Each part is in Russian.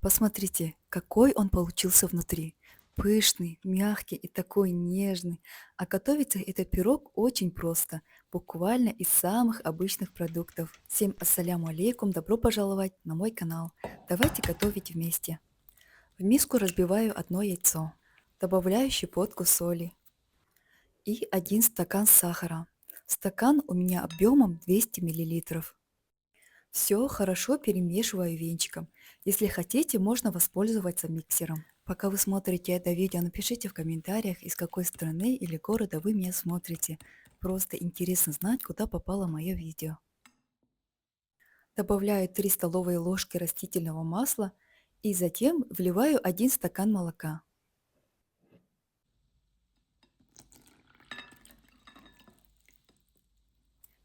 Посмотрите, какой он получился внутри. Пышный, мягкий и такой нежный. А готовится этот пирог очень просто, буквально из самых обычных продуктов. Всем ассаляму алейкум, добро пожаловать на мой канал. Давайте готовить вместе. В миску разбиваю одно яйцо, добавляю щепотку соли и 1 стакан сахара. Стакан у меня объемом 200 миллилитров. Все хорошо перемешиваю венчиком. Если хотите, можно воспользоваться миксером. Пока вы смотрите это видео, напишите в комментариях, из какой страны или города вы меня смотрите. Просто интересно знать, куда попало мое видео. Добавляю 3 столовые ложки растительного масла и затем вливаю 1 стакан молока.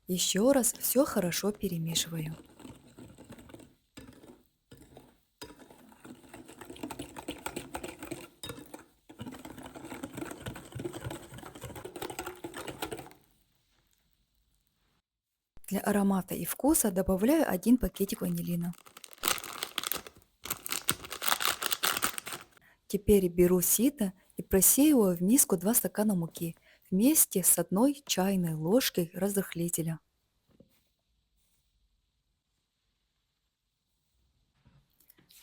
Еще раз все хорошо перемешиваю. Для аромата и вкуса добавляю 1 пакетик ванилина. Теперь беру сито и просеиваю в миску 2 стакана муки вместе с 1 чайной ложкой разрыхлителя.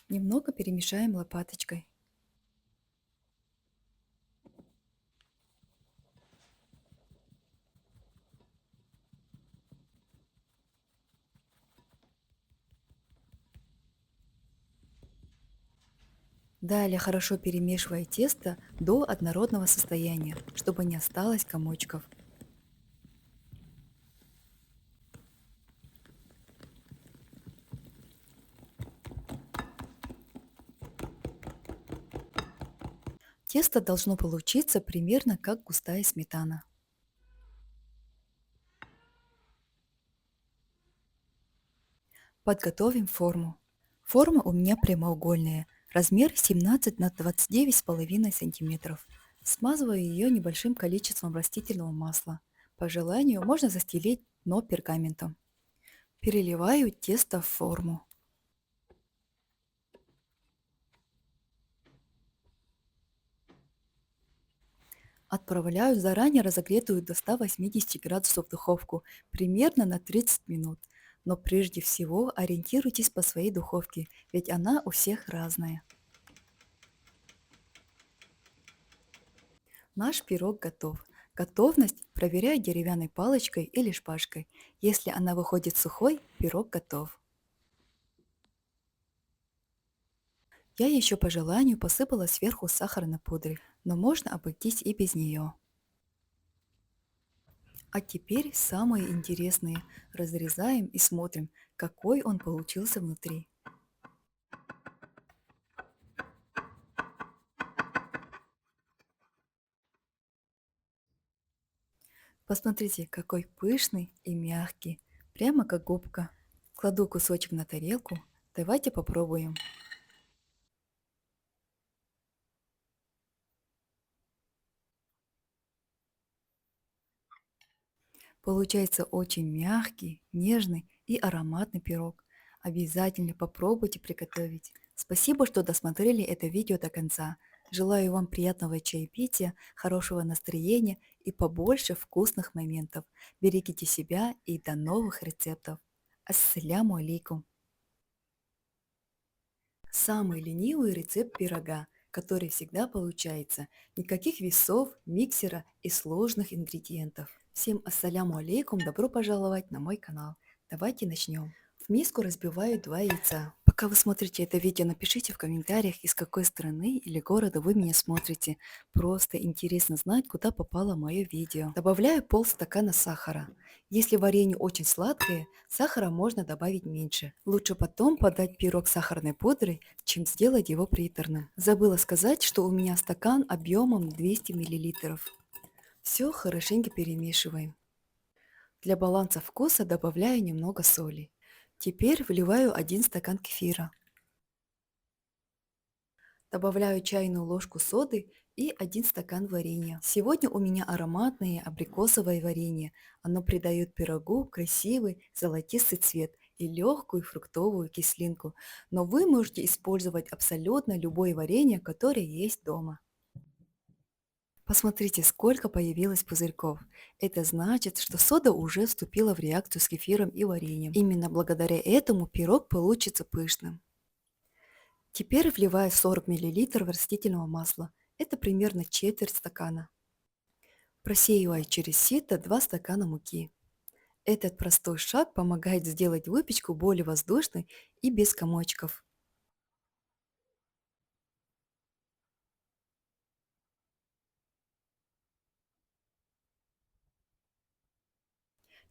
Немного перемешаем лопаточкой. Далее хорошо перемешивая тесто до однородного состояния, чтобы не осталось комочков. Тесто должно получиться примерно как густая сметана. Подготовим форму. Форма у меня прямоугольная, размер 17 на 29,5 сантиметров. Смазываю ее небольшим количеством растительного масла. По желанию можно застелить дно пергаментом. Переливаю тесто в форму. Отправляю в заранее разогретую до 180 градусов духовку примерно на 30 минут. Но прежде всего ориентируйтесь по своей духовке, ведь она у всех разная. Наш пирог готов. Готовность проверяю деревянной палочкой или шпажкой. Если она выходит сухой, пирог готов. Я еще по желанию посыпала сверху сахарной пудрой, но можно обойтись и без нее. А теперь самое интересное. Разрезаем и смотрим, какой он получился внутри. Посмотрите, какой пышный и мягкий, прямо как губка. Кладу кусочек на тарелку. Давайте попробуем. Получается очень мягкий, нежный и ароматный пирог. Обязательно попробуйте приготовить. Спасибо, что досмотрели это видео до конца. Желаю вам приятного чаепития, хорошего настроения и побольше вкусных моментов. Берегите себя и до новых рецептов. Ассаляму алейкум. Самый ленивый рецепт пирога, который всегда получается. Никаких весов, миксера и сложных ингредиентов. Всем ассаляму алейкум, добро пожаловать на мой канал. Давайте начнем. В миску разбиваю 2 яйца. Пока вы смотрите это видео, напишите в комментариях, из какой страны или города вы меня смотрите. Просто интересно знать, куда попало мое видео. Добавляю полстакана сахара. Если варенье очень сладкое, сахара можно добавить меньше. Лучше потом подать пирог с сахарной пудрой, чем сделать его приторным. Забыла сказать, что у меня стакан объемом 200 миллилитров. Все хорошенько перемешиваем. Для баланса вкуса добавляю немного соли. Теперь вливаю 1 стакан кефира. Добавляю чайную ложку соды и 1 стакан варенья. Сегодня у меня ароматное абрикосовое варенье. Оно придает пирогу красивый золотистый цвет и легкую фруктовую кислинку, но вы можете использовать абсолютно любое варенье, которое есть дома. Посмотрите, сколько появилось пузырьков. Это значит, что сода уже вступила в реакцию с кефиром и вареньем. Именно благодаря этому пирог получится пышным. Теперь вливаю 40 мл растительного масла. Это примерно четверть стакана. Просеиваю через сито 2 стакана муки. Этот простой шаг помогает сделать выпечку более воздушной и без комочков.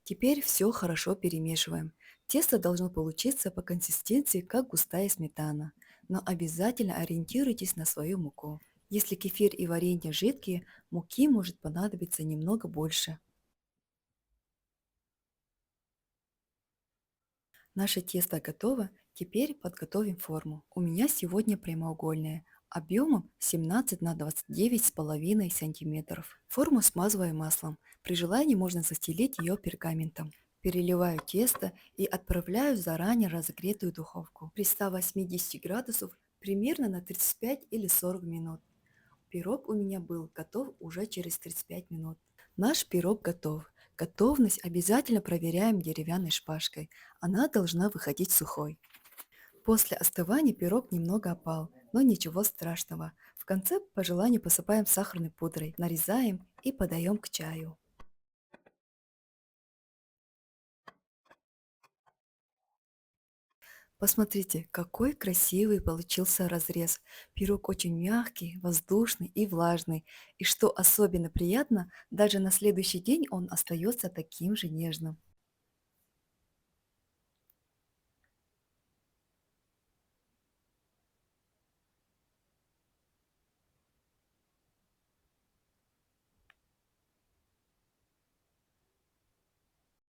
Теперь все хорошо перемешиваем. Тесто должно получиться по консистенции, как густая сметана, но обязательно ориентируйтесь на свою муку. Если кефир и варенье жидкие, муки может понадобиться немного больше. Наше тесто готово, теперь подготовим форму. У меня сегодня прямоугольная, объемом 17 на 29,5 сантиметров. Форму смазываю маслом. При желании можно застелить ее пергаментом. Переливаю тесто и отправляю в заранее разогретую духовку при 180 градусов примерно на 35 или 40 минут. Пирог у меня был готов уже через 35 минут. Наш пирог готов. Готовность обязательно проверяем деревянной шпажкой. Она должна выходить сухой. После остывания пирог немного опал, но ничего страшного. В конце по желанию посыпаем сахарной пудрой, нарезаем и подаем к чаю. Посмотрите, какой красивый получился разрез. Пирог очень мягкий, воздушный и влажный. И что особенно приятно, даже на следующий день он остается таким же нежным.